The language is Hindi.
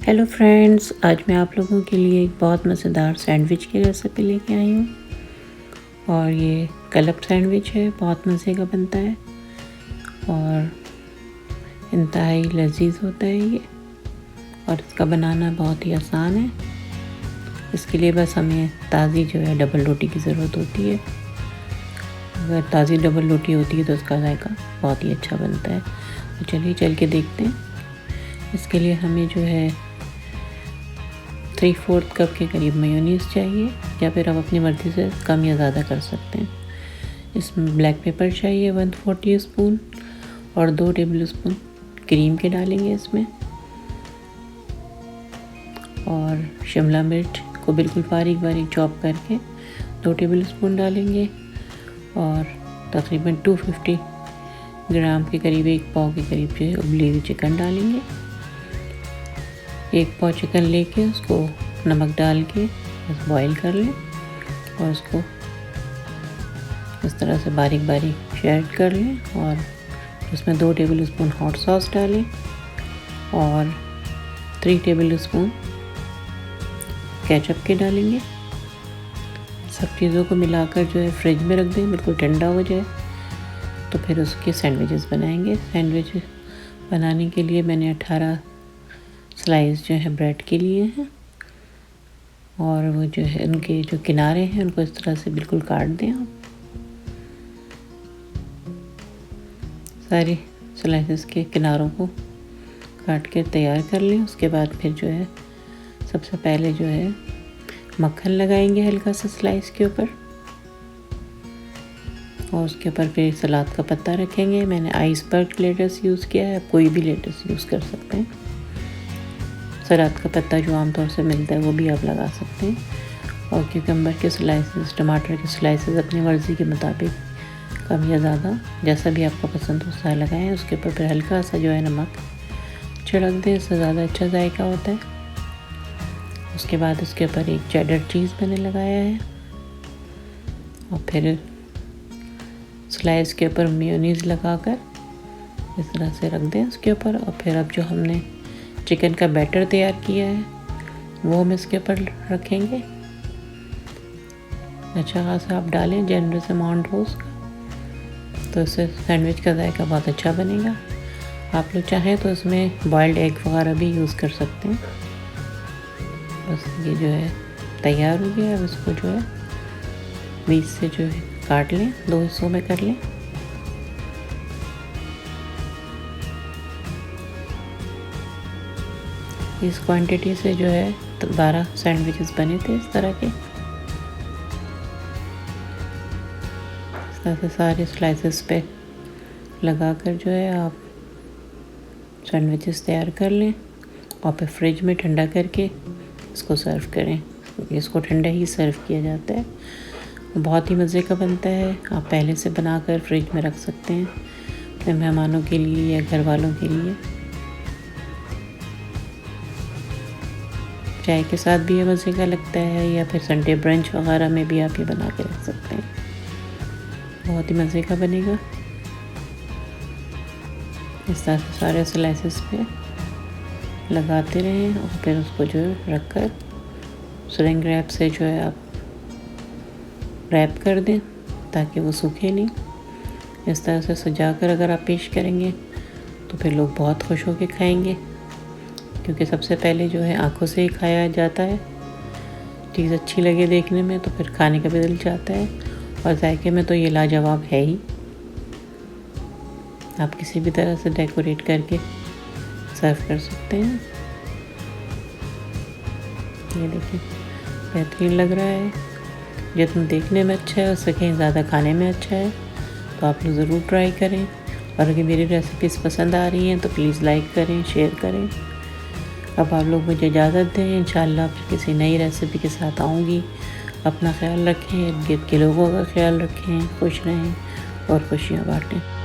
हेलो फ्रेंड्स, आज मैं आप लोगों के लिए एक बहुत मज़ेदार सैंडविच की रेसिपी लेके आई हूँ। और ये कलप सैंडविच है, बहुत मज़े का बनता है और इंतहाई लजीज होता है ये। और इसका बनाना बहुत ही आसान है। इसके लिए बस हमें ताज़ी जो है डबल रोटी की ज़रूरत होती है। अगर ताज़ी डबल रोटी होती है तो उसका जायका बहुत ही अच्छा बनता है। तो चलिए चल के देखते हैं। इसके लिए हमें जो है 3/4 कप के करीब मेयोनीज़ चाहिए, या फिर आप अपनी मर्ज़ी से कम या ज़्यादा कर सकते हैं। इसमें ब्लैक पेपर चाहिए 1/4 टीस्पून और 2 टेबलस्पून क्रीम के डालेंगे इसमें। और शिमला मिर्च को बिल्कुल बारीक बारीक चॉप करके 2 टेबलस्पून डालेंगे। और तकरीबन 250 ग्राम के करीब, 1 पाव के करीब जो है उबली हुई चिकन डालेंगे। 1 पाव चिकन लेके उसको नमक डाल के बस बॉईल कर लें और उसको इस तरह से बारीक बारीक शेड कर लें। और उसमें 2 टेबलस्पून हॉट सॉस डालें और 3 टेबलस्पून केचप के डालेंगे। सब चीज़ों को मिलाकर जो है फ्रिज में रख दें, बिल्कुल ठंडा हो जाए तो फिर उसके सैंडविचेस बनाएंगे। सैंडविच बनाने के लिए मैंने 18 स्लाइस जो है ब्रेड के लिए हैं। और वो जो है उनके जो किनारे हैं उनको इस तरह से बिल्कुल काट दें आप। सारे स्लाइसेस के किनारों को काट के तैयार कर लें। उसके बाद फिर जो है सबसे पहले जो है मक्खन लगाएंगे हल्का सा स्लाइस के ऊपर, और उसके ऊपर फिर सलाद का पत्ता रखेंगे। मैंने आइसबर्ग लेटस यूज़ किया है, आप कोई भी लेटस यूज़ कर सकते हैं। सलाद का पत्ता जो आमतौर से मिलता है वो भी आप लगा सकते हैं। और क्यूकम्बर के स्लाइसेस, टमाटर के स्लाइसेस अपनी मर्ज़ी के मुताबिक कम या ज़्यादा जैसा भी आपको पसंद हो वैसा लगाएं। उसके ऊपर फिर हल्का सा जो है नमक छिड़क दें, इससे ज़्यादा अच्छा जायका होता है। उसके बाद उसके ऊपर एक चेडर चीज़ मैंने लगाया है और फिर स्लाइस के ऊपर मेयोनीज़ लगाकर इस तरह से रख दें उसके ऊपर। और फिर अब जो हमने चिकन का बैटर तैयार किया है वो हम इसके ऊपर रखेंगे। अच्छा खासा आप डालें, जनरस अमाउंट हो उसका, तो इससे सैंडविच का जायका बहुत अच्छा बनेगा। आप लोग चाहें तो इसमें बॉइल्ड एग वगैरह भी यूज़ कर सकते हैं। बस ये जो है तैयार हो गया। अब इसको जो है बीच से जो है काट लें, 2 हिस्सों में कर लें। इस क्वांटिटी से जो है 12 सैंडविचेस बने थे इस तरह के। इस तरह से सारे स्लाइसेस पे लगाकर जो है आप सैंडविचेस तैयार कर लें और फिर फ्रिज में ठंडा करके इसको सर्व करें। इसको ठंडा ही सर्व किया जाता है, बहुत ही मज़े का बनता है। आप पहले से बनाकर फ्रिज में रख सकते हैं अपने मेहमानों के लिए या घर वालों के लिए। चाय के साथ भी ये मज़े का लगता है, या फिर संडे ब्रंच वगैरह में भी आप ये बना के रख सकते हैं, बहुत ही मज़े का बनेगा। इस तरह से सारे स्लाइसेस पे लगाते रहें और फिर उसको जो है रख कर स्ट्रिंग रैप से जो है आप रैप कर दें ताकि वो सूखे नहीं। इस तरह से सजाकर अगर आप पेश करेंगे तो फिर लोग बहुत खुश होकर खाएंगे, क्योंकि सबसे पहले जो है आँखों से ही खाया जाता है। चीज़ अच्छी लगे देखने में तो फिर खाने का भी दिल चाहता है, और जायके में तो ये लाजवाब है ही। आप किसी भी तरह से डेकोरेट करके सर्व कर सकते हैं। ये देखिए बेहतरीन लग रहा है। जितना देखने में अच्छा है उससे कहीं ज़्यादा खाने में अच्छा है, तो आप लोग ज़रूर ट्राई करें। और अगर मेरी रेसिपीज़ पसंद आ रही हैं तो प्लीज़ लाइक करें, शेयर करें। अब आप लोग मुझे इजाज़त दें, इंशाल्लाह फिर किसी नई रेसिपी के साथ आऊँगी। अपना ख्याल रखें, इर्द गिर्द के लोगों का ख्याल रखें, खुश रहें और खुशियाँ बाँटें।